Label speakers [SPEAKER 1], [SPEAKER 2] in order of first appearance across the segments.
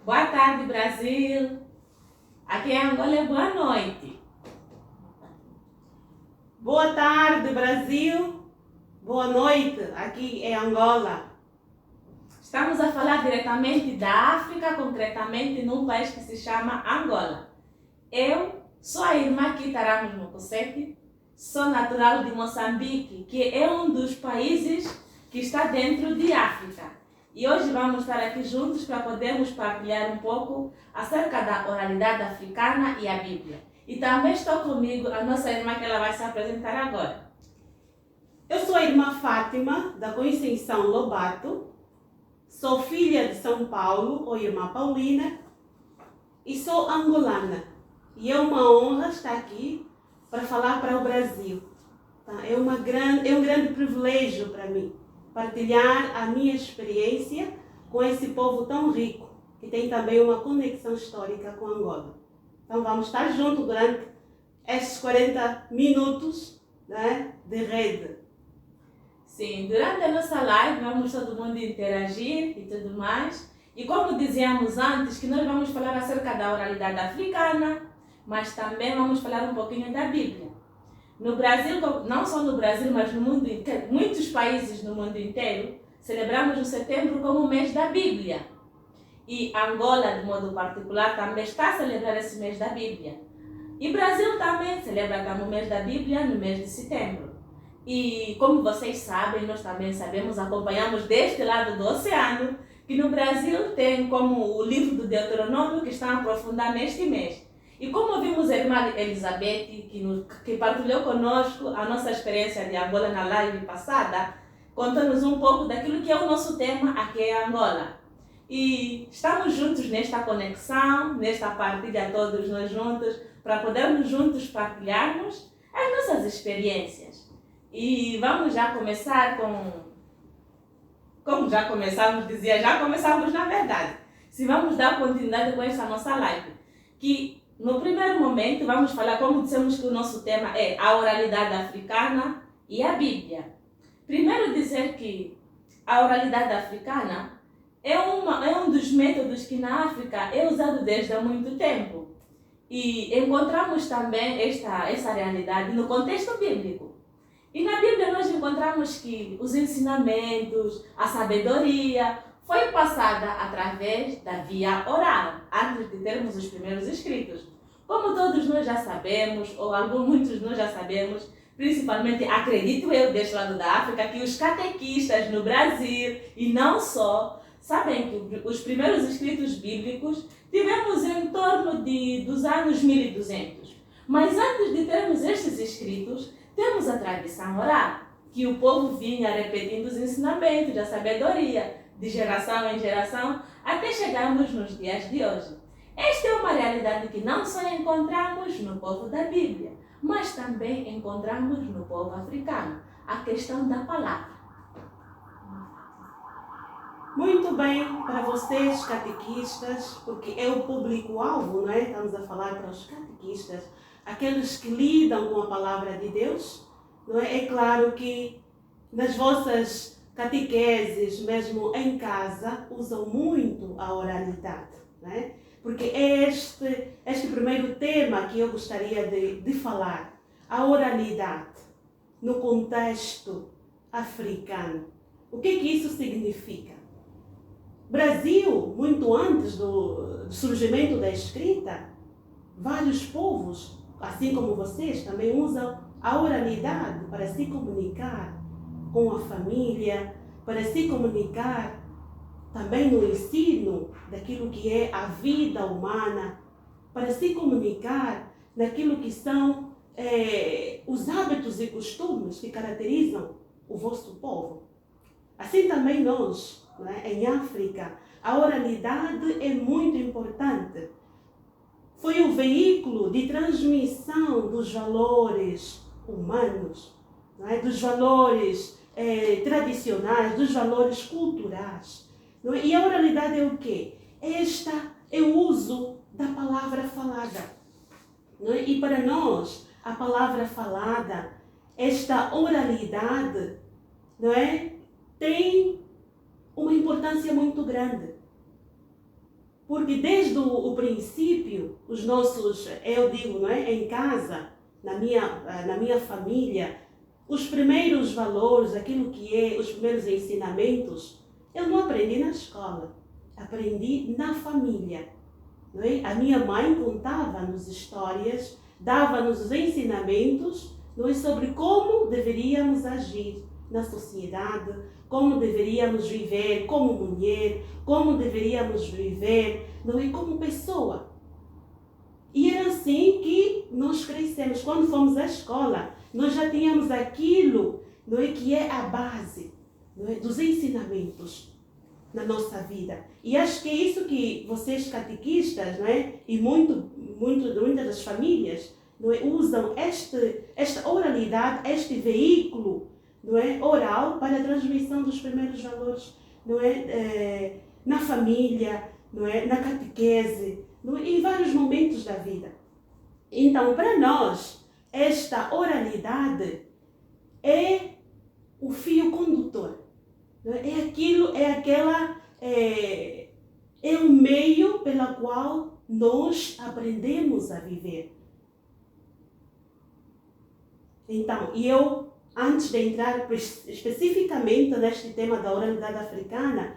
[SPEAKER 1] Boa tarde, Brasil. Aqui em Angola é boa noite.
[SPEAKER 2] Boa tarde, Brasil. Boa noite, aqui em Angola.
[SPEAKER 1] Estamos a falar diretamente da África, concretamente num país que se chama Angola. Eu sou a irmã Kita Ramos Mocosete, sou natural de Moçambique, que é um dos países que está dentro de África. E hoje vamos estar aqui juntos para podermos partilhar um pouco acerca da oralidade africana e a Bíblia. E também estou comigo a nossa irmã que ela vai se apresentar agora.
[SPEAKER 2] Eu sou a irmã Fátima, da Conceição Lobato. Sou filha de São Paulo, ou irmã Paulina, e sou angolana. E é uma honra estar aqui para falar para o Brasil. Tá? É um grande privilégio para mim partilhar a minha experiência com esse povo tão rico, que tem também uma conexão histórica com Angola. Então vamos estar juntos durante estes 40 minutos, né, de rede.
[SPEAKER 1] Sim, durante a nossa live vamos todo mundo interagir e tudo mais. E como dizíamos antes, que nós vamos falar acerca da oralidade africana, mas também vamos falar um pouquinho da Bíblia. No Brasil, não só no Brasil, mas no mundo inteiro, muitos países no mundo inteiro, celebramos o setembro como o mês da Bíblia. E Angola, de modo particular, também está a celebrar esse mês da Bíblia. E Brasil também celebra o mês da Bíblia no mês de setembro. E como vocês sabem, nós também sabemos, acompanhamos deste lado do oceano, que no Brasil tem como o livro do Deuteronômio que está a aprofundar neste mês. E como ouvimos a irmã Elizabeth, que partilhou conosco a nossa experiência de Angola na live passada, contando-nos um pouco daquilo que é o nosso tema aqui em Angola. E estamos juntos nesta conexão, nesta partilha todos nós juntos, para podermos juntos partilharmos as nossas experiências. E vamos já começar como já começamos na verdade. Se vamos dar continuidade com esta nossa live, que no primeiro momento vamos falar, como dissemos que o nosso tema é a oralidade africana e a Bíblia. Primeiro dizer que a oralidade africana é um dos métodos que na África é usado desde há muito tempo. E encontramos também essa realidade no contexto bíblico. E na Bíblia nós encontramos que os ensinamentos, a sabedoria, foi passada através da via oral, antes de termos os primeiros escritos. Como todos nós já sabemos, ou muitos nós já sabemos, principalmente, acredito eu, deste lado da África, que os catequistas no Brasil, e não só, sabem que os primeiros escritos bíblicos tivemos em torno dos anos 1200. Mas antes de termos estes escritos, temos a tradição oral, que o povo vinha repetindo os ensinamentos, a sabedoria, de geração em geração, até chegarmos nos dias de hoje. Esta é uma realidade que não só encontramos no povo da Bíblia, mas também encontramos no povo africano, a questão da palavra.
[SPEAKER 2] Muito bem, para vocês catequistas, porque é o público-alvo, não é? Estamos a falar para os catequistas, aqueles que lidam com a palavra de Deus, não é? É claro que nas vossas catequeses, mesmo em casa, usam muito a oralidade, não é? Porque é este primeiro tema que eu gostaria de falar, a oralidade no contexto africano. O que isso significa? Brasil, muito antes do surgimento da escrita, vários povos, assim como vocês, também usam a oralidade para se comunicar com a família, para se comunicar também no ensino daquilo que é a vida humana, para se comunicar naquilo que são os hábitos e costumes que caracterizam o vosso povo. Assim também nós, em África, a oralidade é muito importante. Foi o veículo de transmissão dos valores humanos, dos valores tradicionais, dos valores culturais. E a oralidade é o quê? Esta é o uso da palavra falada. E para nós, a palavra falada, esta oralidade, tem uma importância muito grande. Porque desde o princípio, os nossos, eu digo, não é? Em casa, na minha família, os primeiros valores, aquilo que é, os primeiros ensinamentos, eu não aprendi na escola, aprendi na família. Não é? A minha mãe contava-nos histórias, dava-nos os ensinamentos, não é? Sobre como deveríamos agir na sociedade, como deveríamos viver como mulher, como deveríamos viver, não é? Como pessoa. E era assim que nós crescemos. Quando fomos à escola, nós já tínhamos aquilo, não é? Que é a base, não é? Dos ensinamentos na nossa vida. E acho que é isso que vocês catequistas, não é? E muitas das famílias, não é? Usam esta oralidade, este veículo, não é? Oral para a transmissão dos primeiros valores, não é? Na família, não é? Na catequese, não é? Em vários momentos da vida. Então, para nós, esta oralidade é o fio condutor. Não é? É o meio pelo qual nós aprendemos a viver. Então, antes de entrar especificamente neste tema da oralidade africana,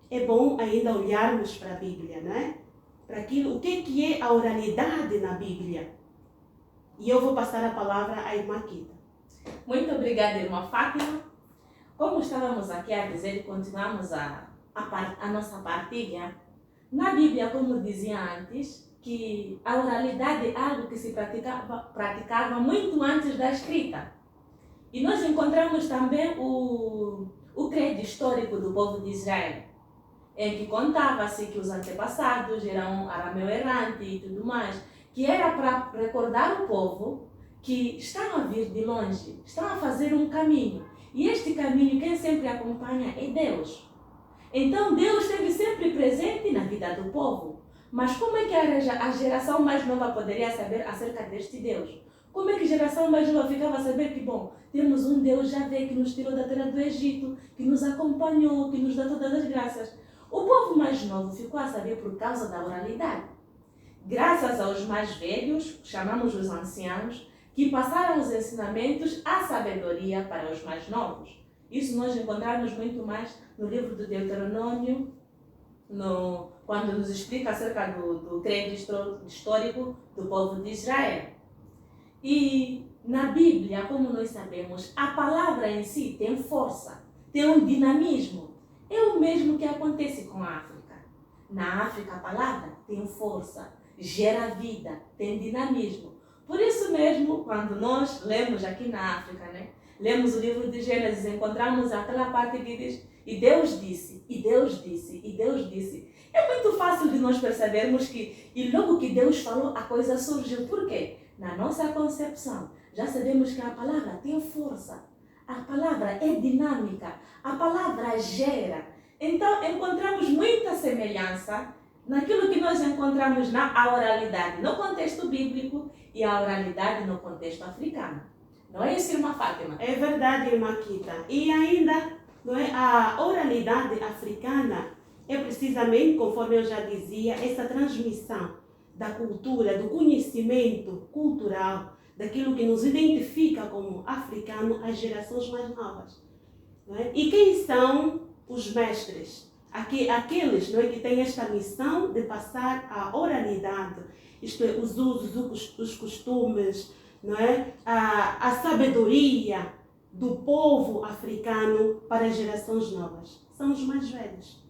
[SPEAKER 2] é bom ainda olharmos para a Bíblia, não é? Para aquilo, o que é a oralidade na Bíblia. E eu vou passar a palavra à irmã Kita.
[SPEAKER 1] Muito obrigada, irmã Fátima. Como estávamos aqui a dizer e continuamos a nossa partilha, na Bíblia, como dizia antes, que a oralidade é algo que se praticava muito antes da escrita. E nós encontramos também o credo histórico do povo de Israel, em que contava-se que os antepassados eram arameu errante e tudo mais, que era para recordar o povo que estão a vir de longe, estão a fazer um caminho. E este caminho, quem sempre acompanha é Deus. Então Deus esteve sempre presente na vida do povo. Mas como é que a geração mais nova poderia saber acerca deste Deus? Como é que a geração mais nova ficava a saber que, bom, temos um Deus Javé que nos tirou da terra do Egito, que nos acompanhou, que nos dá todas as graças? O povo mais novo ficou a saber por causa da oralidade. Graças aos mais velhos, chamamos os anciãos, que passaram os ensinamentos, a sabedoria para os mais novos. Isso nós encontramos muito mais no livro do Deuteronômio, quando nos explica acerca do credo histórico do povo de Israel. E na Bíblia, como nós sabemos, a palavra em si tem força, tem um dinamismo. É o mesmo que acontece com a África. Na África, a palavra tem força, gera vida, tem dinamismo. Por isso mesmo, quando nós lemos aqui na África, né, lemos o livro de Gênesis, encontramos aquela parte que diz: e Deus disse, e Deus disse, e Deus disse. É muito fácil de nós percebermos que, e logo que Deus falou, a coisa surgiu. Por quê? Na nossa concepção, já sabemos que a palavra tem força, a palavra é dinâmica, a palavra gera. Então, encontramos muita semelhança naquilo que nós encontramos na oralidade no contexto bíblico e a oralidade no contexto africano. Não é isso, irmã Fátima?
[SPEAKER 2] É verdade, irmã Kita. E ainda, não é, a oralidade africana é precisamente, conforme eu já dizia, essa transmissão da cultura, do conhecimento cultural, daquilo que nos identifica como africano às gerações mais novas. Não é? E quem são os mestres? Aqueles, não é, que têm esta missão de passar a oralidade, isto é, os usos, os costumes, não é? A sabedoria do povo africano para as gerações novas. São os mais velhos.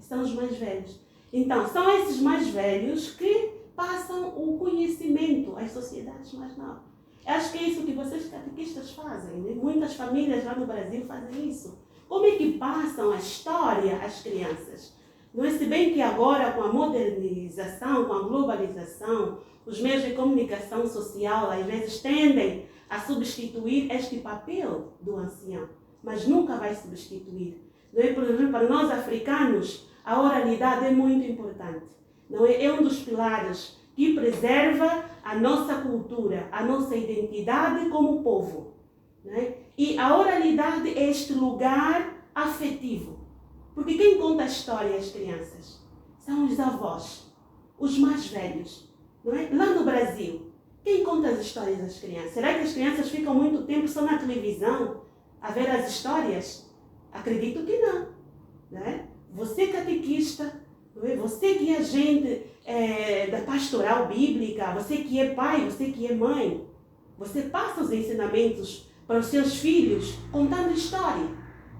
[SPEAKER 2] São os mais velhos. Então, são esses mais velhos que passam o conhecimento às sociedades mais novas. Acho que é isso que vocês catequistas fazem, né? Muitas famílias lá no Brasil fazem isso. Como é que passam a história às crianças? Não é? Se bem que agora, com a modernização, com a globalização, os meios de comunicação social às vezes tendem a substituir este papel do ancião, mas nunca vai substituir. Não é? Por exemplo, para nós africanos, a oralidade é muito importante. Não é? É um dos pilares que preserva a nossa cultura, a nossa identidade como povo. Não é? E a oralidade é este lugar afetivo. Porque quem conta a história às crianças? são os avós, os mais velhos. Não é? Lá no Brasil, quem conta as histórias às crianças? Será que as crianças ficam muito tempo só na televisão a ver as histórias? Acredito que não. Não é? Você catequista, não é? Você que é agente da pastoral bíblica, você que é pai, você que é mãe, você passa os ensinamentos para os seus filhos contando história.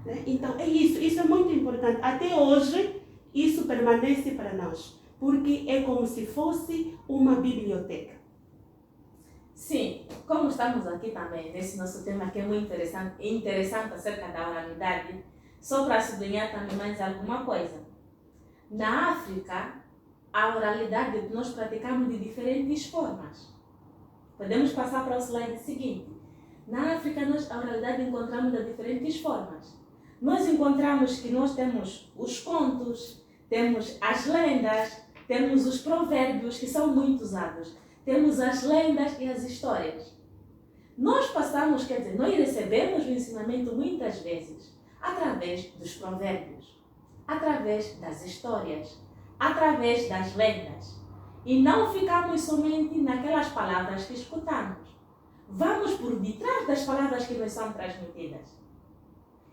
[SPEAKER 2] Né? Então é isso é muito importante. Até hoje isso permanece para nós, porque é como se fosse uma biblioteca.
[SPEAKER 1] Sim, como estamos aqui também nesse nosso tema que é muito interessante acerca da oralidade, só para sublinhar também mais alguma coisa. Na África, a oralidade nós praticamos de diferentes formas. Podemos passar para o slide seguinte. Na África, nós a oralidade encontramos de diferentes formas. Nós encontramos que nós temos os contos, temos as lendas, temos os provérbios, que são muito usados. Temos as lendas e as histórias. Nós passamos, quer dizer, nós recebemos o ensinamento muitas vezes através dos provérbios, através das histórias, através das lendas. E não ficamos somente naquelas palavras que escutamos. Vamos por detrás das palavras que nos são transmitidas.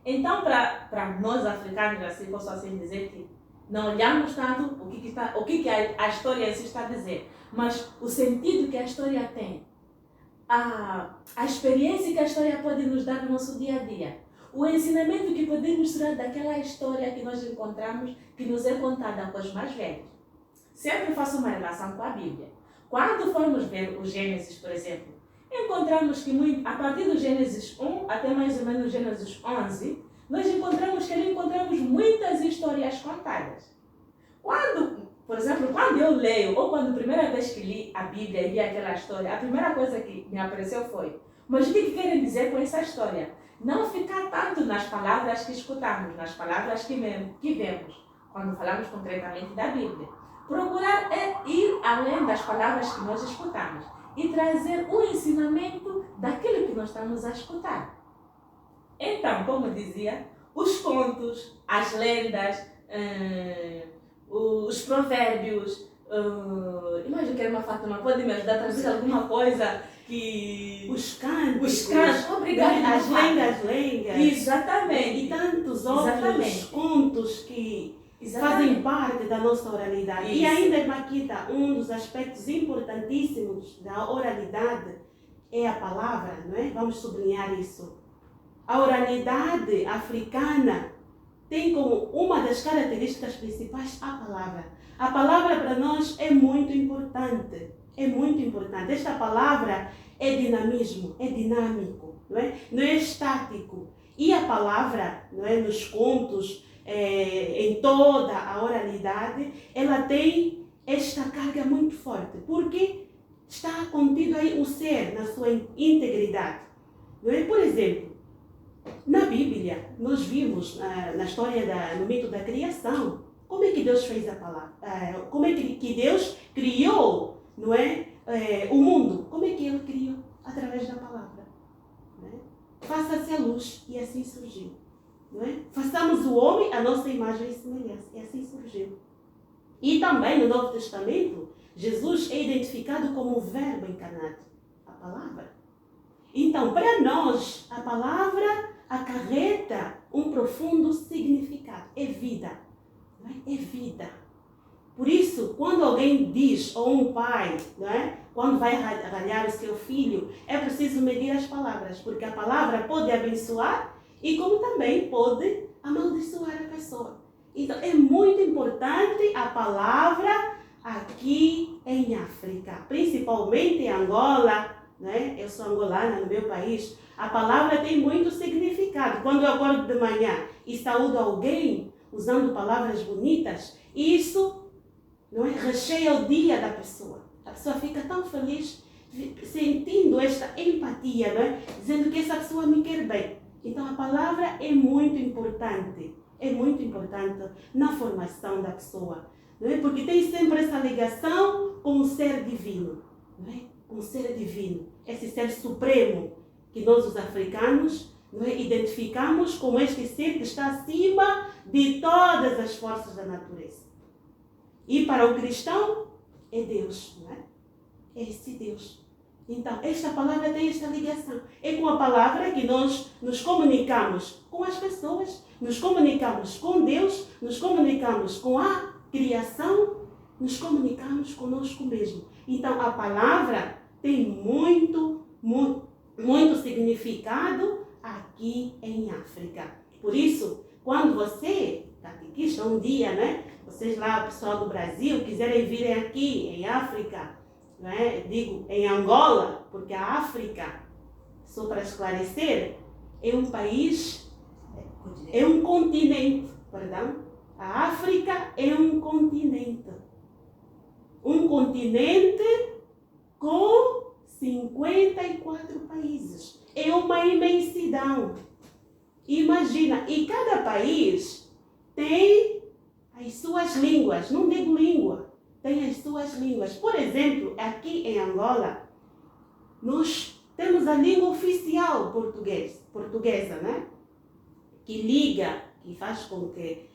[SPEAKER 1] Então, para nós africanos, assim, posso assim dizer que não olhamos tanto o que a história em si está a dizer, mas o sentido que a história tem, a experiência que a história pode nos dar no nosso dia a dia, o ensinamento que podemos tirar daquela história que nós encontramos, que nos é contada pelos mais velhos. Sempre faço uma relação com a Bíblia. Quando formos ver o Gênesis, por exemplo, encontramos que a partir do Gênesis 1 até mais ou menos o Gênesis 11, nós encontramos muitas histórias contadas. Por exemplo, quando eu leio, ou quando a primeira vez que li a Bíblia e li aquela história, a primeira coisa que me apareceu foi: mas o que querem dizer com essa história? Não ficar tanto nas palavras que escutamos, nas palavras que vemos, quando falamos concretamente da Bíblia. Procurar ir além das palavras que nós escutamos e trazer o ensinamento daquilo que nós estamos a escutar. Então, como dizia, os contos, as lendas, os provérbios, imagino que era uma Fátima, pode me ajudar a trazer alguma coisa que...
[SPEAKER 2] Os cânticos,
[SPEAKER 1] obrigada.
[SPEAKER 2] As lendas.
[SPEAKER 1] Exatamente.
[SPEAKER 2] E tantos outros contos que fazem parte da nossa oralidade. Isso. E ainda, Maquita, um dos aspectos importantíssimos da oralidade é a palavra, não é? Vamos sublinhar isso. A oralidade africana tem como uma das características principais a palavra. A palavra para nós é muito importante. É muito importante. Esta palavra é dinamismo, é dinâmico, não é estático. E a palavra, não é, nos contos, em toda a oralidade, ela tem esta carga muito forte, porque está contido aí o ser na sua integridade. Não é? Por exemplo, na Bíblia, nós vimos na história, no mito da criação, como é que Deus fez a palavra, como é que Deus criou, não é, o mundo, como é que Ele criou? Através da palavra. Não é? Faça-se a luz, e assim surgiu. Não é? Façamos o homem a nossa imagem e semelhança, e assim surgiu. E também no Novo Testamento, Jesus é identificado como o Verbo encarnado, a palavra. Então, para nós, a palavra acarreta um profundo significado. É vida. Não é? É vida. Por isso, quando alguém diz, ou um pai, não é? Quando vai ralhar o seu filho, é preciso medir as palavras, porque a palavra pode abençoar e como também pode amaldiçoar a pessoa. Então, é muito importante a palavra aqui em África, principalmente em Angola, né? Eu sou angolana, no meu país. A palavra tem muito significado. Quando eu acordo de manhã e saúdo alguém usando palavras bonitas, isso, não é, recheia o dia da pessoa. A pessoa fica tão feliz sentindo esta empatia, não é? Dizendo que essa pessoa me quer bem. Então a palavra é muito importante na formação da pessoa, não é? Porque tem sempre essa ligação com o ser divino, não é? Com o ser divino, esse ser supremo que nós os africanos, não é, identificamos como este ser que está acima de todas as forças da natureza. E para o cristão, é Deus, não é? É esse Deus. Então, esta palavra tem esta ligação. É com a palavra que nós nos comunicamos com as pessoas, nos comunicamos com Deus, nos comunicamos com a criação, nos comunicamos conosco mesmo. Então, a palavra tem muito significado aqui em África. Por isso, quando você, catequista, um dia, né? Vocês lá, pessoal do Brasil, quiserem virem aqui em África, né? Digo, em Angola, porque a África, só para esclarecer, é um país, é um continente, perdão. A África é um continente. Um continente com 54 países. É uma imensidão. Imagina, e cada país tem as suas línguas, não digo língua, tem as suas línguas. Por exemplo, aqui em Angola, nós temos a língua oficial portuguesa, né? Que liga, que faz com que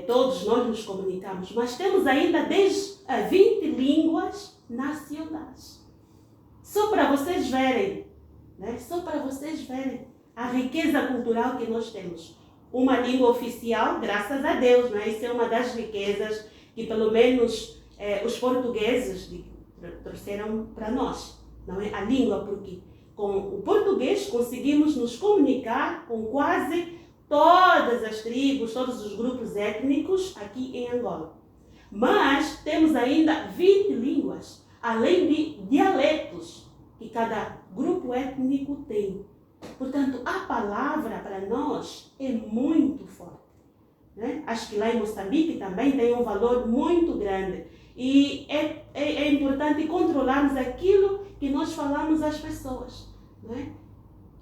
[SPEAKER 2] todos nós nos comunicamos. Mas temos ainda 10 a 20 línguas nacionais. Só para vocês verem, né? Só para vocês verem a riqueza cultural que nós temos. Uma língua oficial, graças a Deus, né? Isso é uma das riquezas que pelo menos os portugueses trouxeram para nós, não é? A língua, porque com o português conseguimos nos comunicar com quase todas as tribos, todos os grupos étnicos aqui em Angola. Mas temos ainda 20 línguas, além de dialetos que cada grupo étnico tem. Portanto, a palavra para nós é muito forte, né? Acho que lá em Moçambique também tem um valor muito grande. E é importante controlarmos aquilo que nós falamos às pessoas, né?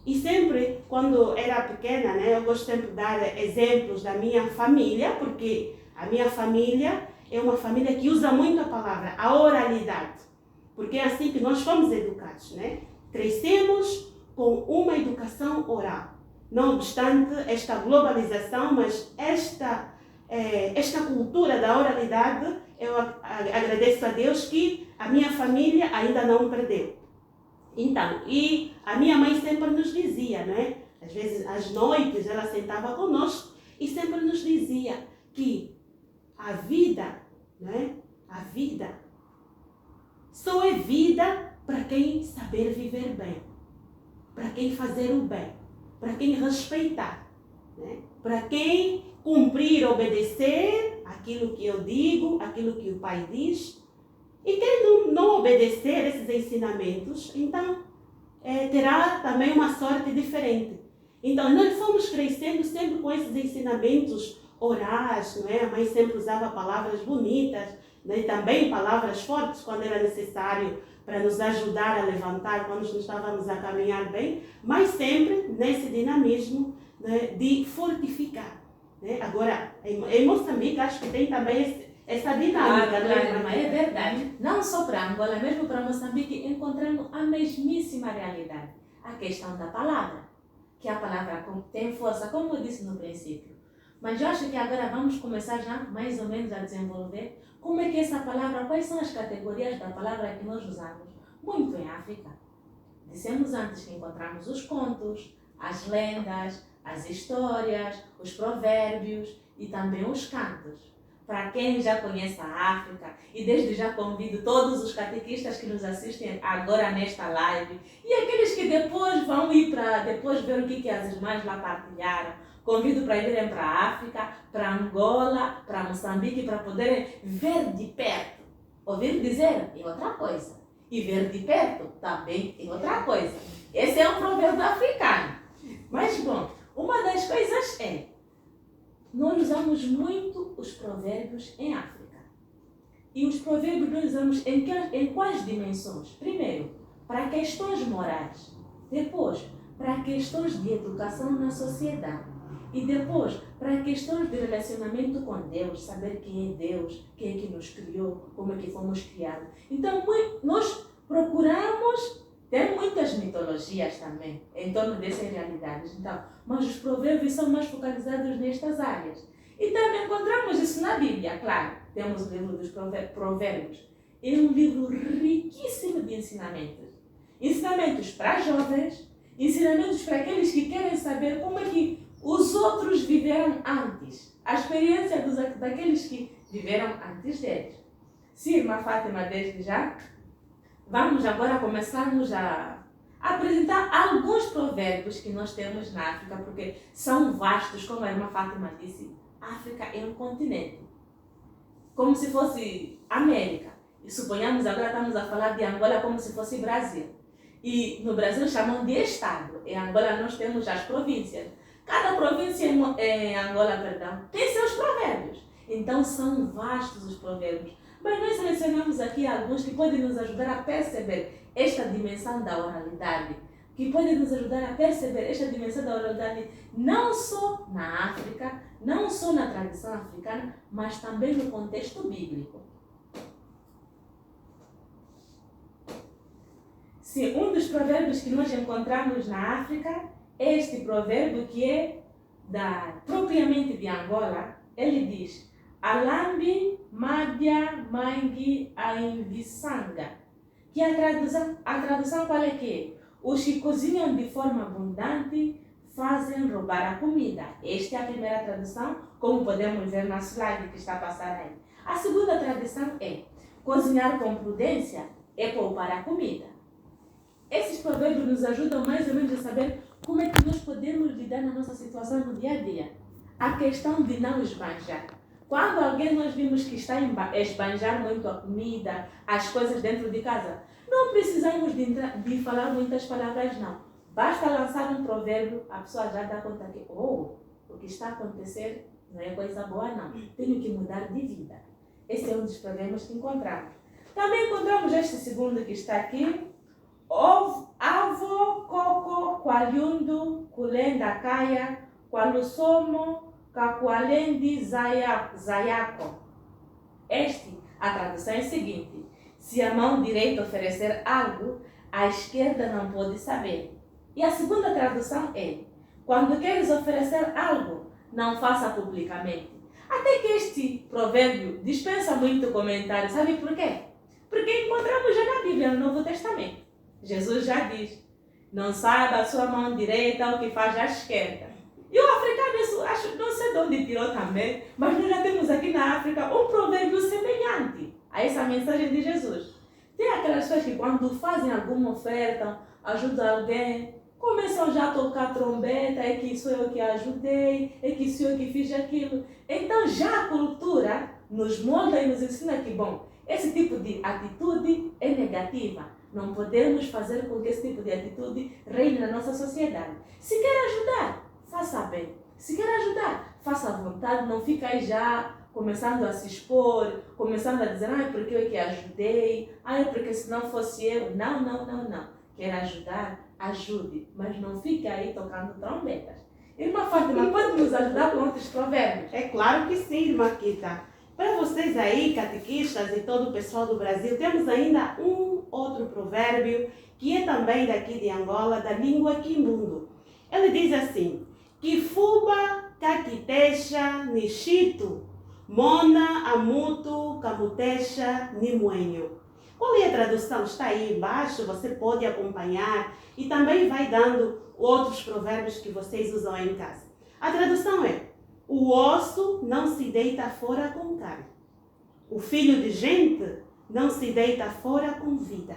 [SPEAKER 2] E sempre, quando era pequena, né, eu gosto sempre de dar exemplos da minha família, porque a minha família é uma família que usa muito a palavra, a oralidade. Porque é assim que nós fomos educados, né? Crescemos com uma educação oral. Não obstante esta globalização, mas esta cultura da oralidade, eu agradeço a Deus que a minha família ainda não perdeu. Então, e a minha mãe sempre nos dizia, né? Às vezes, às noites, ela sentava conosco e sempre nos dizia que a vida, né? A vida só é vida para quem saber viver bem, para quem fazer o bem, para quem respeitar, né? Para quem cumprir, obedecer aquilo que eu digo, aquilo que o Pai diz. E quem não obedecer esses ensinamentos, então terá também uma sorte diferente. Então, nós fomos crescendo sempre com esses ensinamentos orais, não é? A mãe sempre usava palavras bonitas, né? E também palavras fortes quando era necessário para nos ajudar a levantar quando nós estávamos a caminhar bem, mas sempre nesse dinamismo, né, de fortificar, né? Agora, em Moçambique, acho que tem também essa dinâmica.
[SPEAKER 1] Claro, é verdade. Não só para Angola, mesmo para Moçambique, encontramos a mesmíssima realidade. A questão da palavra, que a palavra tem força, como eu disse no princípio. Mas eu acho que agora vamos começar já mais ou menos a desenvolver como é que essa palavra, quais são as categorias da palavra que nós usamos muito em África. Dissemos antes que encontramos os contos, as lendas, as histórias, os provérbios e também os cantos. Para quem já conhece a África, e desde já convido todos os catequistas que nos assistem agora nesta live, e aqueles que depois vão ir para depois ver o que as irmãs lá partilharam, convido para irem para a África, para Angola, para Moçambique, para poderem ver de perto. Ouvir dizer é outra coisa, e ver de perto também é outra coisa. Esse é um provérbio africano. Mas, bom, uma das coisas é, nós usamos muito os provérbios em África. E os provérbios nós usamos em quais dimensões? Primeiro, para questões morais. Depois, para questões de educação na sociedade. E depois, para questões de relacionamento com Deus, saber quem é Deus, quem é que nos criou, como é que fomos criados. Então, nós procuramos ter muitas mitologias também em torno dessas realidades. Então, mas os provérbios são mais focalizados nestas áreas. E também encontramos isso na Bíblia, claro. temos o livro dos Provérbios. É um livro riquíssimo de ensinamentos. Ensinamentos para jovens, ensinamentos para aqueles que querem saber como é que os outros viveram antes. A experiência daqueles que viveram antes deles. Sim, irmã Fátima, desde já, vamos agora começarmos a apresentar alguns provérbios que nós temos na África, porque são vastos, como a irmã Fátima disse. A África é um continente, como se fosse América. E suponhamos agora estamos a falar de Angola como se fosse Brasil. E no Brasil chamam de Estado. Em Angola nós temos as províncias. Cada província em Angola, tem seus provérbios. Então são vastos os provérbios. Mas nós selecionamos aqui alguns que podem nos ajudar a perceber esta dimensão da oralidade. Que podem nos ajudar a perceber esta dimensão da oralidade não só na África, não só na tradição africana, mas também no contexto bíblico. Sim, um dos provérbios que nós encontramos na África, este provérbio que é propriamente de Angola, ele diz: Alambi Madia Mangi Ainvisanga. Que a tradução qual é que é? Os que cozinham de forma abundante fazem roubar a comida. Esta é a primeira tradução, como podemos ver na slide que está a passar aí. A segunda tradução é: cozinhar com prudência é poupar a comida. Esses provérbios nos ajudam mais ou menos a saber como é que nós podemos lidar na nossa situação no dia a dia. A questão de não esbanjar. Quando alguém nós vimos que está a esbanjar muito a comida, as coisas dentro de casa, não precisamos de falar muitas palavras, não. Basta lançar um provérbio, a pessoa já dá conta que, o que está a acontecer não é coisa boa, não. Tenho que mudar de vida. Esse é um dos provérbios que encontramos. Também encontramos este segundo que está aqui. Avo coco qualiundo kulenda kaya qualusomo kakualendi zayako. A tradução é a seguinte: se a mão direita oferecer algo, a esquerda não pode saber. E a segunda tradução é: quando queres oferecer algo, não faça publicamente. Até que este provérbio dispensa muito comentário. Sabe por quê? Porque encontramos já na Bíblia, no Novo Testamento. Jesus já diz: não saiba a sua mão direita o que faz a esquerda. E o africano, isso, acho, não sei de onde tirou também, mas nós já temos aqui na África um provérbio semelhante a essa mensagem de Jesus. Tem aquelas pessoas que quando fazem alguma oferta, ajudam alguém, começam já a tocar trombeta, é que sou eu que ajudei, é que sou eu que fiz aquilo. Então já a cultura nos molda e nos ensina que, bom, esse tipo de atitude é negativa. Não podemos fazer com que esse tipo de atitude reine na nossa sociedade. Se quer ajudar, faça bem. Se quer ajudar, faça à vontade. Não fica aí já começando a se expor, começando a dizer: porque eu que ajudei, porque se não fosse eu. Não. Quer ajudar? Ajude. Mas não fique aí tocando trombetas. Irmã Fátima, pode nos ajudar com outros provérbios?
[SPEAKER 2] É claro que sim, irmã Kita. Para vocês aí, catequistas e todo o pessoal do Brasil, temos ainda um outro provérbio que é também daqui de Angola, da língua quimbundo. Ele diz assim: Kifuba kakitesha nishito, mona amutu kamutesha nimuenho. Qual é a tradução? Está aí embaixo, você pode acompanhar e também vai dando outros provérbios que vocês usam em casa. A tradução é: o osso não se deita fora com carne. O filho de gente não se deita fora com vida.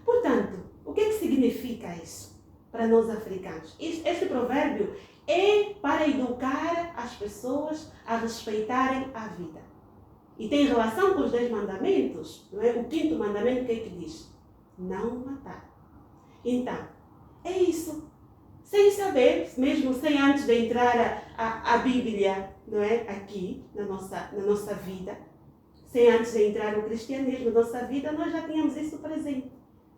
[SPEAKER 2] Portanto, o que significa isso para nós africanos? Este provérbio é para educar as pessoas a respeitarem a vida. E tem relação com os 10 mandamentos, não é? O 5º mandamento, o que é que diz? Não matar. Então, é isso. Sem saber, mesmo sem antes de entrar a Bíblia, não é? Aqui na nossa vida, sem antes de entrar o cristianismo na nossa vida, nós já tínhamos isso presente.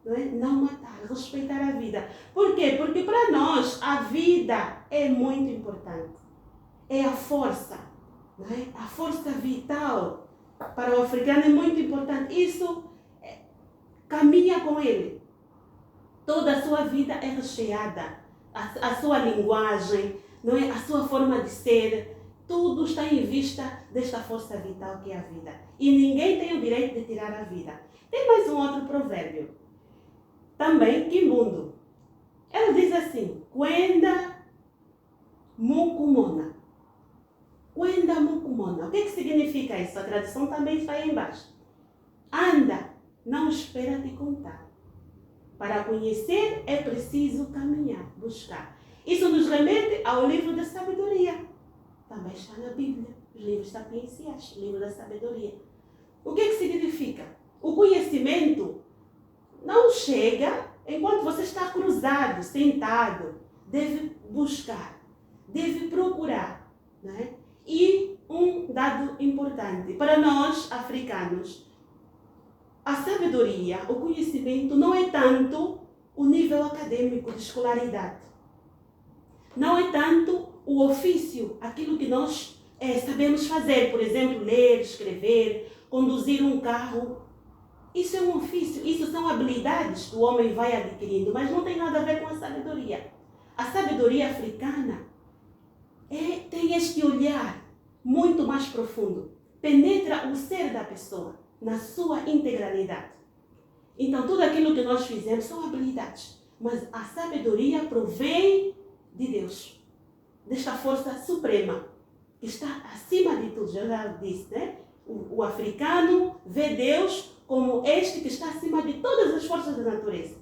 [SPEAKER 2] Não é? Não matar, respeitar a vida. Por quê? Porque para nós a vida é muito importante. É a força, não é? A força vital para o africano é muito importante. Isso caminha com ele. Toda a sua vida é recheada. A sua linguagem, não é? A sua forma de ser tudo está em vista desta força vital que é a vida. E ninguém tem o direito de tirar a vida. Tem mais um outro provérbio, também quimbundo. Ela diz assim, Kwenda mukumona. Kwenda mukumona. O que significa isso? A tradução também está aí embaixo. Anda, não espera te contar. Para conhecer é preciso caminhar, buscar. Isso nos remete ao livro da sabedoria. Também está na Bíblia, os livros sapienciais, o livro da sabedoria. O que significa? O conhecimento não chega enquanto você está cruzado, sentado. Deve buscar, deve procurar. Né? E um dado importante, para nós africanos, a sabedoria, o conhecimento não é tanto o nível acadêmico de escolaridade. Não é tanto o ofício, aquilo que nós sabemos fazer, por exemplo, ler, escrever, conduzir um carro. Isso é um ofício, isso são habilidades que o homem vai adquirindo, mas não tem nada a ver com a sabedoria. A sabedoria africana tem este olhar muito mais profundo, penetra o ser da pessoa na sua integralidade. Então, tudo aquilo que nós fizemos são habilidades, mas a sabedoria provém de Deus, desta força suprema, que está acima de tudo. Já disse, né? O africano vê Deus como este que está acima de todas as forças da natureza.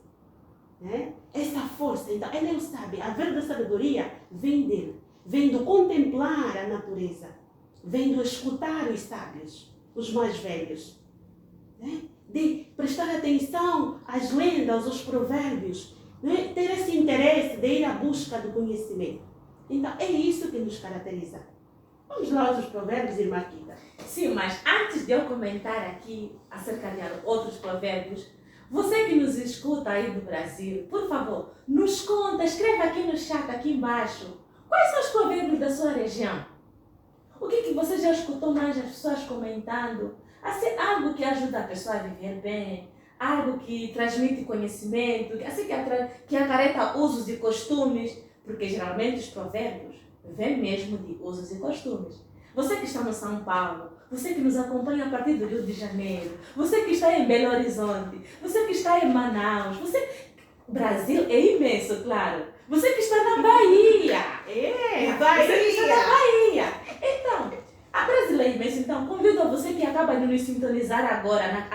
[SPEAKER 2] Né? Essa força, então, ele é o sábio. A verdadeira sabedoria vem dele, vem do contemplar a natureza, vem do escutar os sábios, os mais velhos. Né? De prestar atenção às lendas, aos provérbios, né? Ter esse interesse de ir à busca do conhecimento. Então, é isso que nos caracteriza. Vamos lá aos provérbios, irmã Kita.
[SPEAKER 1] Sim, mas antes de eu comentar aqui acerca de outros provérbios, você que nos escuta aí do Brasil, por favor, nos conta, escreva aqui no chat, aqui embaixo, quais são os provérbios da sua região? O que você já escutou mais as pessoas comentando? Assim, algo que ajuda a pessoa a viver bem, algo que transmite conhecimento, assim que acarreta usos e costumes, porque geralmente os provérbios vêm mesmo de usos e costumes. Você que está no São Paulo, você que nos acompanha a partir do Rio de Janeiro, você que está em Belo Horizonte, você que está em Manaus, o Brasil é imenso, claro. Você que está na Bahia.
[SPEAKER 2] Bahia.
[SPEAKER 1] Você que está na Bahia. Então, a brasileira é imenso. Então, convido a você que acaba de nos sintonizar agora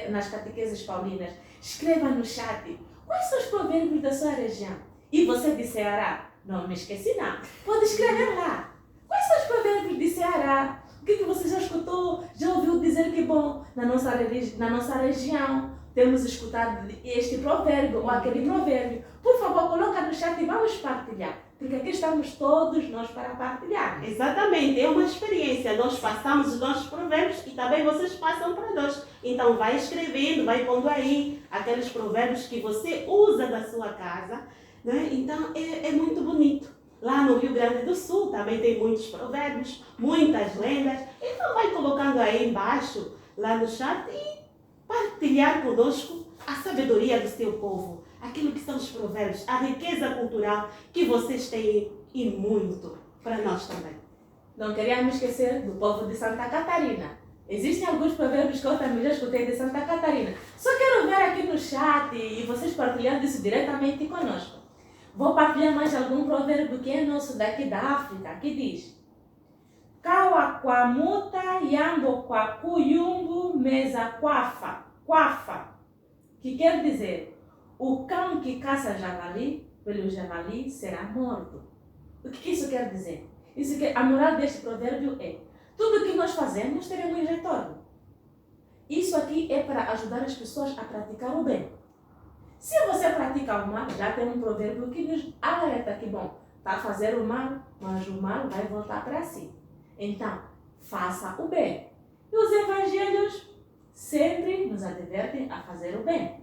[SPEAKER 1] nas catequeses paulinas, escreva no chat quais são os provérbios da sua região. E você de Ceará? Não me esqueci não. Pode escrever lá. Quais são os provérbios de Ceará? O que você já escutou? Já ouviu dizer que, bom, na nossa região temos escutado este provérbio ou aquele provérbio? Por favor, coloca no chat e vamos partilhar. Porque aqui estamos todos nós para partilhar.
[SPEAKER 2] Exatamente, é uma experiência. Nós passamos os nossos provérbios e também vocês passam para nós. Então vai escrevendo, vai pondo aí aqueles provérbios que você usa da sua casa. Né? Então é muito bonito. Lá no Rio Grande do Sul também tem muitos provérbios, muitas lendas. Então vai colocando aí embaixo, lá no chat, e partilhar conosco a sabedoria do seu povo. Aquilo que são os provérbios, a riqueza cultural que vocês têm e muito para nós também.
[SPEAKER 1] Não queríamos esquecer do povo de Santa Catarina. Existem alguns provérbios que eu também já escutei de Santa Catarina. Só quero ver aqui no chat e vocês partilhando isso diretamente conosco. Vou partilhar mais algum provérbio que é nosso daqui da África, que diz: Kawakwamuta yambo kwakuyumbu mesa kwafa, que quer dizer: o cão que caça javali, pelo javali será morto. O que isso quer dizer? Isso que a moral deste provérbio é: tudo que nós fazemos teremos um retorno. Isso aqui é para ajudar as pessoas a praticar o bem. Se você pratica o mal, já tem um provérbio que nos alerta que, bom, está a fazer o mal, mas o mal vai voltar para si. Então, faça o bem. E os evangelhos sempre nos advertem a fazer o bem.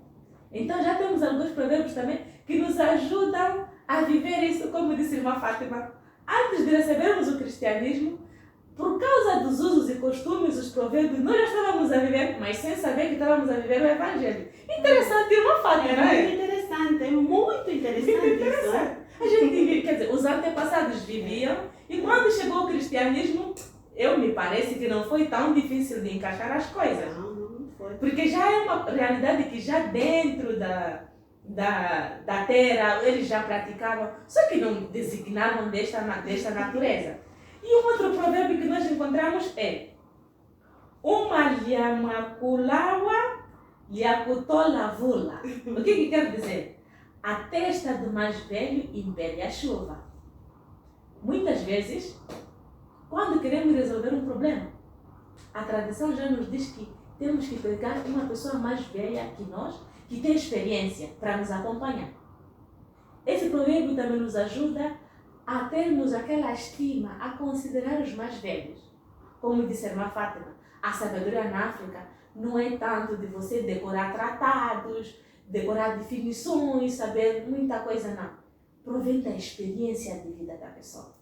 [SPEAKER 1] Então, já temos alguns provérbios também que nos ajudam a viver isso, como disse a irmã Fátima. Antes de recebermos o cristianismo, por causa dos usos e costumes, os provérbios, nós já estávamos a viver, mas sem saber que estávamos a viver o Evangelho. Interessante, irmã Fátima, não é?
[SPEAKER 2] Muito interessante, é muito interessante.
[SPEAKER 1] Muito interessante. A gente vive, quer dizer, os antepassados viviam E quando chegou o cristianismo, me parece que não foi tão difícil de encaixar as coisas.
[SPEAKER 2] Não foi.
[SPEAKER 1] Porque já é uma realidade que já dentro da terra eles já praticavam, só que não designavam desta natureza. E um outro provérbio que nós encontramos é uma lhamaculawa lhacutolavula. O que quer dizer? A testa do mais velho impele a chuva. Muitas vezes, quando queremos resolver um problema, a tradição já nos diz que temos que pegar uma pessoa mais velha que nós, que tem experiência, para nos acompanhar. Esse provérbio também nos ajuda a termos aquela estima, a considerar os mais velhos. Como disse a irmã Fátima, a sabedoria na África não é tanto de você decorar tratados, decorar definições, saber muita coisa, não. Provém da experiência de vida da pessoa.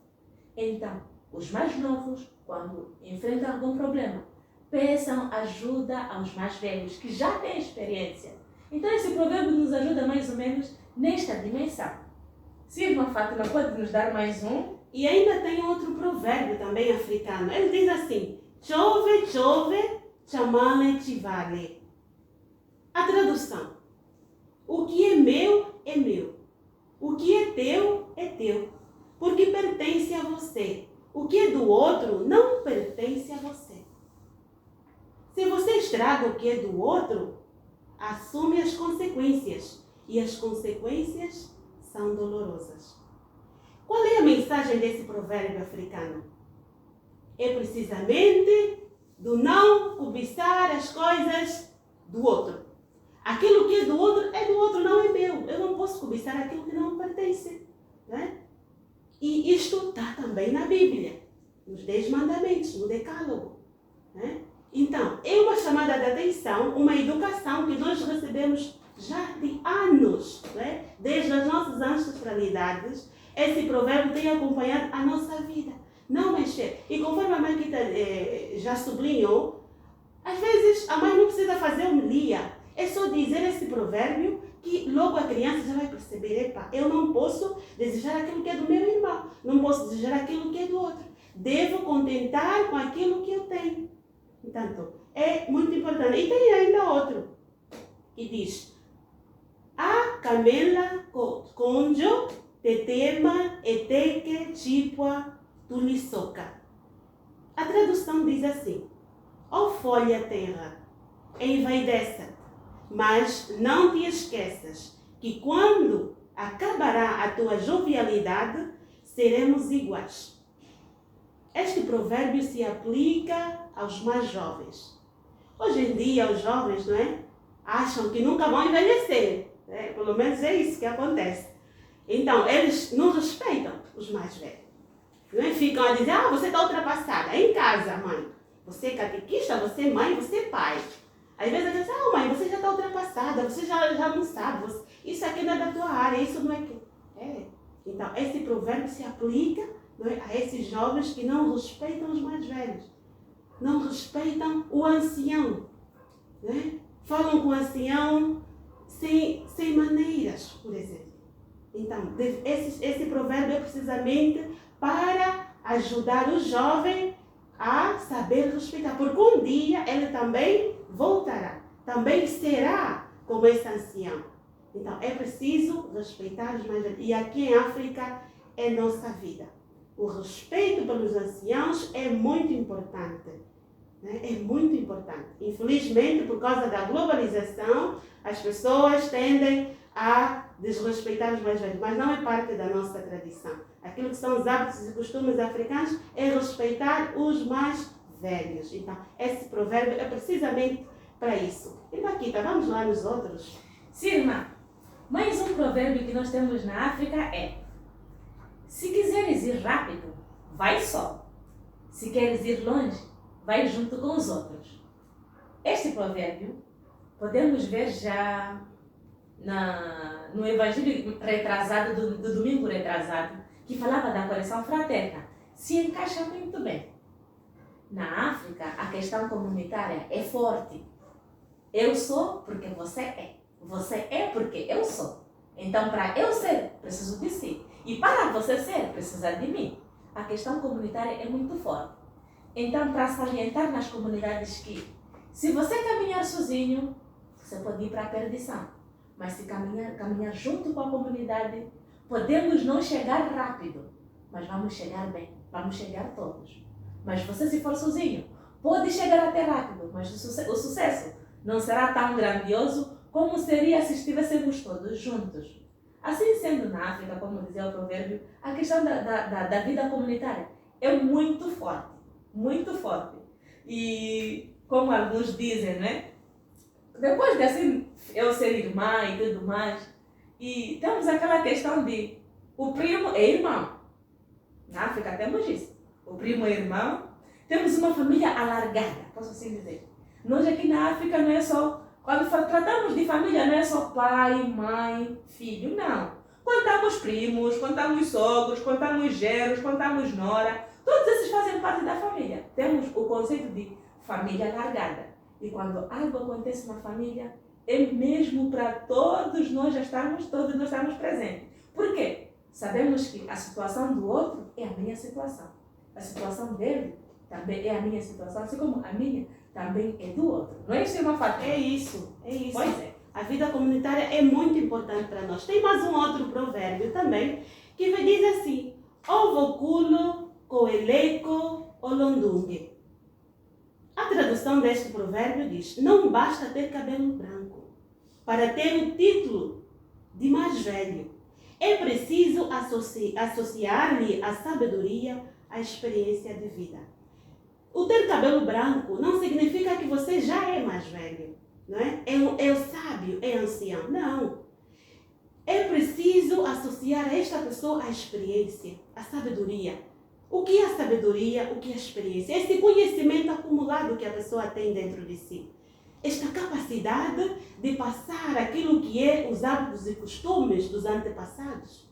[SPEAKER 1] Então, os mais novos, quando enfrentam algum problema, peçam ajuda aos mais velhos, que já têm experiência. Então, esse provérbio nos ajuda mais ou menos nesta dimensão. Sim, irmã Fátima, pode nos dar mais um?
[SPEAKER 2] E ainda tem outro provérbio também africano. Ele diz assim: chove, chove, chamale chivale. A tradução: o que é meu, é meu. O que é teu, porque pertence a você. O que é do outro não pertence a você. Se você estraga o que é do outro, assume as consequências. E as consequências são dolorosas. Qual é a mensagem desse provérbio africano? É precisamente do não cobiçar as coisas do outro. Aquilo que é do outro, não é meu. Eu não posso cobiçar aquilo que não me pertence. Né? E isto está também na Bíblia, nos 10 mandamentos, no Decálogo. Né? Então, é uma chamada de atenção, uma educação que nós recebemos já de anos, né? Desde as nossas ancestralidades. Esse provérbio tem acompanhado a nossa vida. Não mexer. E conforme a mãe Kita já sublinhou, às vezes a mãe não precisa fazer homilia. É só dizer esse provérbio que logo a criança já vai perceber: epa, eu não posso desejar aquilo que é do meu irmão. Não posso desejar aquilo que é do outro. Devo contentar com aquilo que eu tenho. Portanto, é muito importante. E tem ainda outro que diz: a camela conjo tetema eteke chipua tulisoca. A tradução diz assim: ó folha terra, envaidece-te, mas não te esqueças que quando acabará a tua jovialidade, seremos iguais. Este provérbio se aplica aos mais jovens. Hoje em dia, os jovens, não é? Acham que nunca vão envelhecer. Né? Pelo menos é isso que acontece. Então, eles não respeitam os mais velhos. Não é? Ficam a dizer: você está ultrapassada. É em casa, mãe. Você é catequista, você é mãe, você é pai. Às vezes eles dizem: mãe, você já está ultrapassada, você já não sabe. Isso aqui não é da tua área, isso não é que... Então, esse provérbio se aplica, não é, a esses jovens que não respeitam os mais velhos. Não respeitam o ancião. Né? Falam com o ancião sem maneiras, por exemplo. Então, esse provérbio é precisamente para ajudar o jovem a saber respeitar. Porque um dia ele também voltará. Também será como esse ancião. Então, é preciso respeitar os mais velhos. E aqui em África é nossa vida. O respeito pelos anciãos é muito importante. Né? É muito importante. Infelizmente, por causa da globalização, as pessoas tendem a desrespeitar os mais velhos, mas não é parte da nossa tradição. Aquilo que são os hábitos e costumes africanos é respeitar os mais velhos. Então, esse provérbio é precisamente para isso. Então, aqui, tá, vamos lá nos outros.
[SPEAKER 1] Sim, irmã. Mais um provérbio que nós temos na África é: se quiseres ir rápido, vai só. Se queres ir longe, vai junto com os outros. Este provérbio podemos ver já no Evangelho retrasado, do domingo retrasado, que falava da correção fraterna. Se encaixa muito bem. Na África, a questão comunitária é forte. Eu sou porque você é. Você é porque eu sou. Então, para eu ser, preciso de si. E para você ser, precisa de mim. a questão comunitária é muito forte. Então, para salientar nas comunidades que, se você caminhar sozinho, você pode ir para a perdição. Mas se caminhar junto com a comunidade, podemos não chegar rápido, mas vamos chegar bem, vamos chegar todos. Mas você, se for sozinho, pode chegar até rápido, mas o sucesso não será tão grandioso como seria se estivéssemos todos juntos. Assim sendo, na África, como dizia o provérbio, a questão da vida comunitária é muito forte, muito forte. E como alguns dizem, né? Depois de assim, eu ser irmã e tudo mais, e temos aquela questão de o primo é irmão. Na África temos isso. O primo é irmão. Temos uma família alargada, posso assim dizer. Nós aqui na África não é só, quando tratamos de família, não é só pai, mãe, filho, não. Contamos primos, contamos sogros, contamos genros, contamos nora. Todos esses fazem parte da família. Temos o conceito de família alargada. E quando algo acontece na família, é mesmo para todos nós estarmos presentes. Por quê? Sabemos que a situação do outro é a minha situação. A situação dele também é a minha situação, assim como a minha também é do outro. Não é isso, uma fato?
[SPEAKER 2] É isso, é isso.
[SPEAKER 1] Pois é.
[SPEAKER 2] A vida comunitária é muito importante para nós. Tem mais um outro provérbio também, que diz assim: ovo culo, coeleco, olondungue. A tradução deste provérbio diz: não basta ter cabelo branco para ter o título de mais velho. É preciso associar-lhe a sabedoria à experiência de vida. O ter cabelo branco não significa que você já é mais velho, não é? É o sábio, é ancião. Não. É preciso associar a esta pessoa a experiência, a sabedoria. O que é a sabedoria, o que é a experiência? Esse conhecimento acumulado que a pessoa tem dentro de si. Esta capacidade de passar aquilo que é os hábitos e costumes dos antepassados.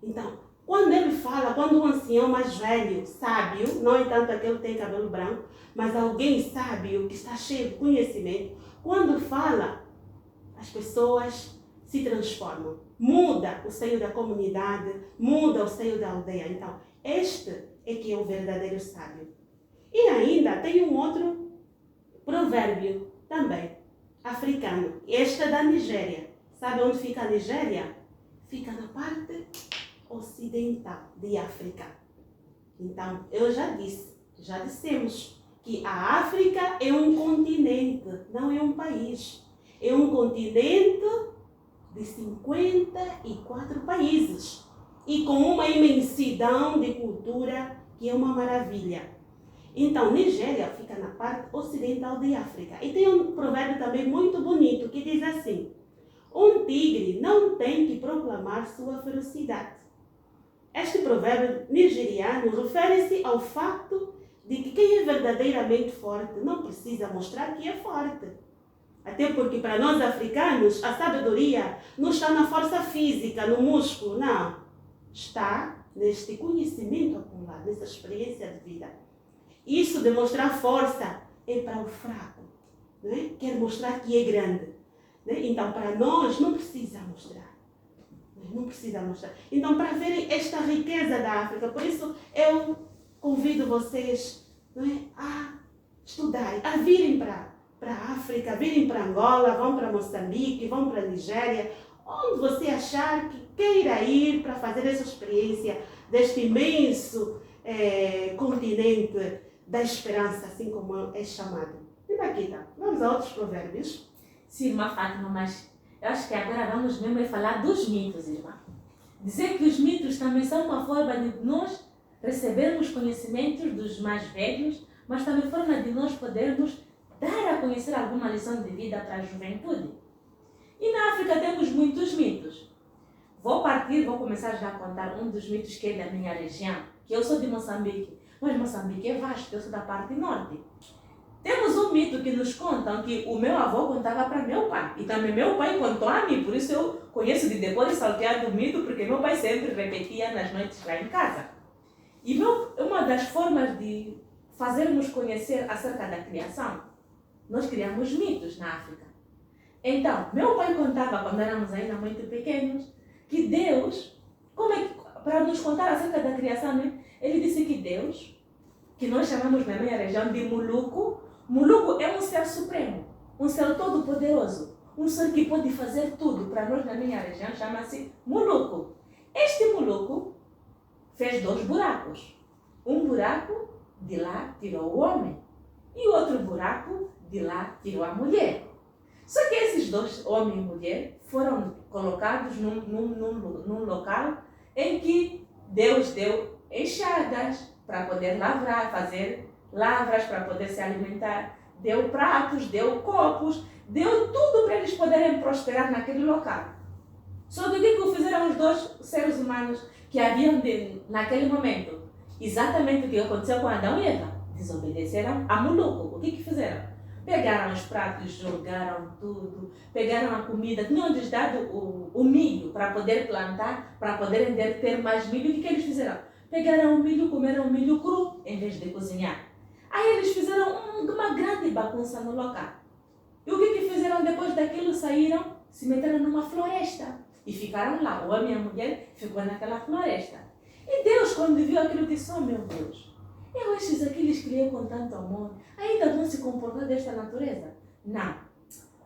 [SPEAKER 2] Então, quando ele fala, quando um ancião mais velho, sábio, não entanto aquele que tem cabelo branco, mas alguém sábio, que está cheio de conhecimento, quando fala, as pessoas se transformam. Muda o seio da comunidade, muda o seio da aldeia. Então, este é que é o verdadeiro sábio. E ainda tem um outro provérbio também, africano. Este é da Nigéria. Sabe onde fica a Nigéria? Fica na parte ocidental de África. Então, eu já dissemos que a África é um continente, não é um país. É um continente de 54 países e com uma imensidão de cultura que é uma maravilha. Então, Nigéria fica na parte ocidental de África. E tem um provérbio também muito bonito que diz assim: um tigre não tem que proclamar sua ferocidade. Este provérbio nigeriano refere-se ao fato de que quem é verdadeiramente forte não precisa mostrar que é forte. Até porque para nós africanos, a sabedoria não está na força física, no músculo, não. Está neste conhecimento acumulado, nessa experiência de vida. Isso de mostrar força é para o fraco, não é? Quer mostrar que é grande. Né? Então, para nós, não precisa mostrar. Não precisa mostrar. Então, para verem esta riqueza da África, por isso eu convido vocês, não é, a estudarem, a virem para a África, virem para Angola, vão para Moçambique, vão para Nigéria, onde você achar que queira ir para fazer essa experiência deste imenso continente da esperança, assim como é chamado. E daqui tá. Vamos a outros provérbios.
[SPEAKER 1] Sim, irmã Fátima, mas eu acho que agora vamos mesmo falar dos mitos, irmã. Dizer que os mitos também são uma forma de nós recebermos conhecimentos dos mais velhos, mas também forma de nós podermos dar a conhecer alguma lição de vida para a juventude. E na África temos muitos mitos. Vou começar já a contar um dos mitos que é da minha região, que eu sou de Moçambique. Mas Moçambique é vasto, eu sou da parte norte. Temos um mito que nos contam que o meu avô contava para meu pai. E também meu pai contou a mim, por isso eu conheço de depois salteado o mito, porque meu pai sempre repetia nas noites lá em casa. E uma das formas de fazermos conhecer acerca da criação, nós criamos mitos na África. Então, meu pai contava, quando éramos ainda muito pequenos, que Deus, para nos contar acerca da criação, né? Ele disse que Deus, que nós chamamos na minha região de Muluku, Muluku é um ser supremo, um ser todo-poderoso, um ser que pode fazer tudo. Para nós na minha região chama-se Muluku. Este Muluku fez 2 buracos. Um buraco, de lá tirou o homem, e o outro buraco, de lá tirou a mulher. Só que esses 2, homem e mulher, foram colocados num local em que Deus deu enxadas para poder lavrar, fazer lavras para poder se alimentar, deu pratos, deu copos, deu tudo para eles poderem prosperar naquele local. Só que o que fizeram os 2 seres humanos que haviam naquele momento? Exatamente o que aconteceu com Adão e Eva. Desobedeceram a Muluku. O que fizeram? Pegaram os pratos, jogaram tudo, pegaram a comida, tinham-lhes dado o milho para poder plantar, para poderem ter mais milho. O que eles fizeram? Pegaram o milho, comeram o milho cru, em vez de cozinhar. Aí eles fizeram uma grande bagunça no local. E o que fizeram depois daquilo? Saíram, se meteram numa floresta e ficaram lá. O homem e a mulher ficou naquela floresta. E Deus, quando viu aquilo, disse: oh meu Deus, eu estes aqui lhes criei com tanto amor, ainda vão se comportar desta natureza? Não,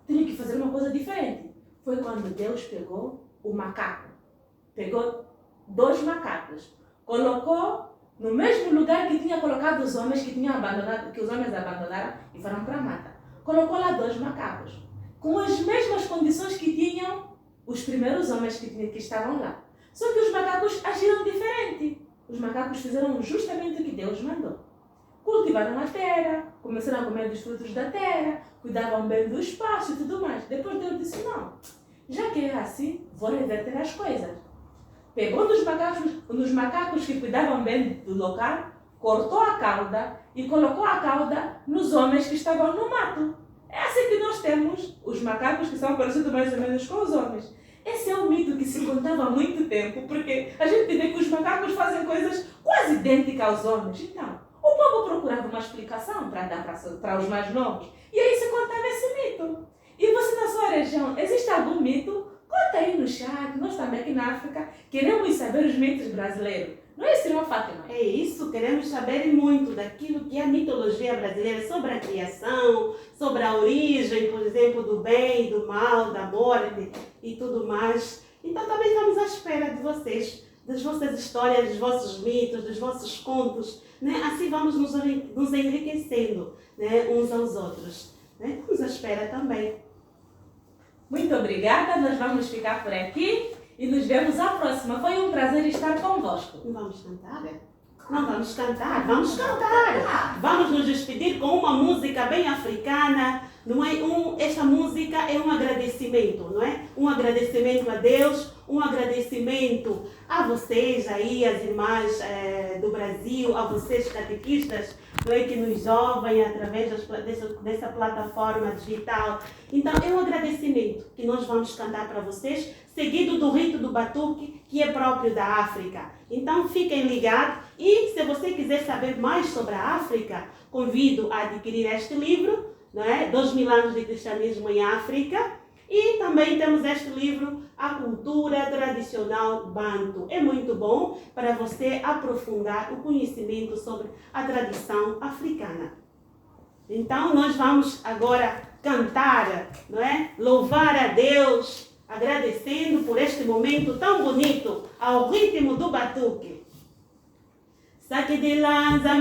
[SPEAKER 1] tenho que fazer uma coisa diferente. Foi quando Deus pegou o macaco, pegou 2 macacos, colocou no mesmo lugar que tinha colocado os homens que tinham abandonado, que os homens abandonaram e foram para a mata. Colocou lá 2 macacos, com as mesmas condições que tinham os primeiros homens que estavam lá. Só que os macacos agiram diferente. Os macacos fizeram justamente o que Deus mandou. Cultivaram a terra, começaram a comer dos frutos da terra, cuidavam bem do espaço e tudo mais. Depois Deus disse: não, já que é assim, vou reverter as coisas. Pegou nos macacos que cuidavam bem do local, cortou a cauda e colocou a cauda nos homens que estavam no mato. É assim que nós temos os macacos que são parecidos mais ou menos com os homens. Esse é um mito que se contava há muito tempo, porque a gente vê que os macacos fazem coisas quase idênticas aos homens. Então, o povo procurava uma explicação para dar para os mais novos. E aí se contava esse mito. E você na sua região, existe algum mito? Conta aí no chat. Nós também aqui na África queremos saber os mitos brasileiros. Não é isso, irmã Fátima?
[SPEAKER 2] É isso, queremos saber muito daquilo que é a mitologia brasileira, sobre a criação, sobre a origem, por exemplo, do bem, do mal, da morte e tudo mais. Então também estamos à espera de vocês, das vossas histórias, dos vossos mitos, dos vossos contos, né? Assim vamos nos enriquecendo, né? Uns aos outros. Né? Estamos à espera também.
[SPEAKER 1] Muito obrigada, nós vamos ficar por aqui. E nos vemos à próxima. Foi um prazer estar convosco.
[SPEAKER 2] Não vamos cantar? Não vamos cantar? Vamos cantar. Vamos nos despedir com uma música bem africana. Não é? Esta música é um agradecimento, não é? Um agradecimento a Deus, um agradecimento a vocês aí, as irmãs do Brasil, a vocês catequistas, não é, que nos ouvem através dessa plataforma digital. Então é um agradecimento que nós vamos cantar para vocês, seguido do rito do batuque, que é próprio da África. Então fiquem ligados e se você quiser saber mais sobre a África, convido a adquirir este livro, não é? 2000 anos de cristianismo em África. E também temos este livro, A Cultura Tradicional Bantu. É muito bom para você aprofundar o conhecimento sobre a tradição africana. Então nós vamos agora cantar, não é? Louvar a Deus, agradecendo por este momento tão bonito, ao ritmo do batuque. Saque de lança,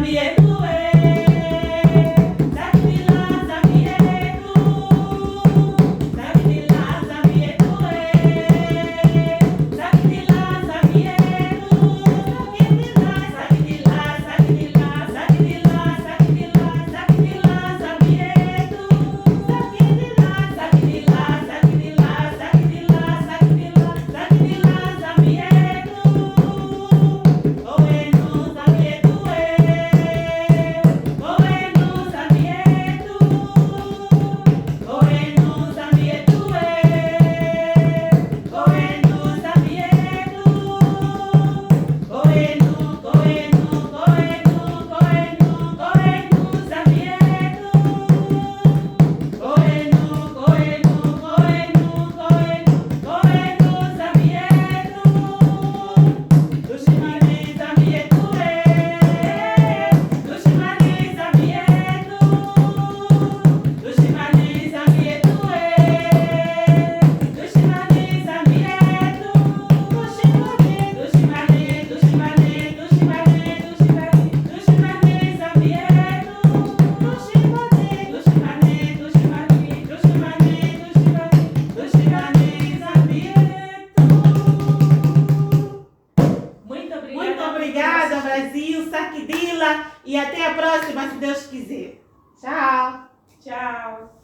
[SPEAKER 2] Obrigada, Brasil, Sakidila, e até a próxima, se Deus quiser. Tchau.
[SPEAKER 1] Tchau.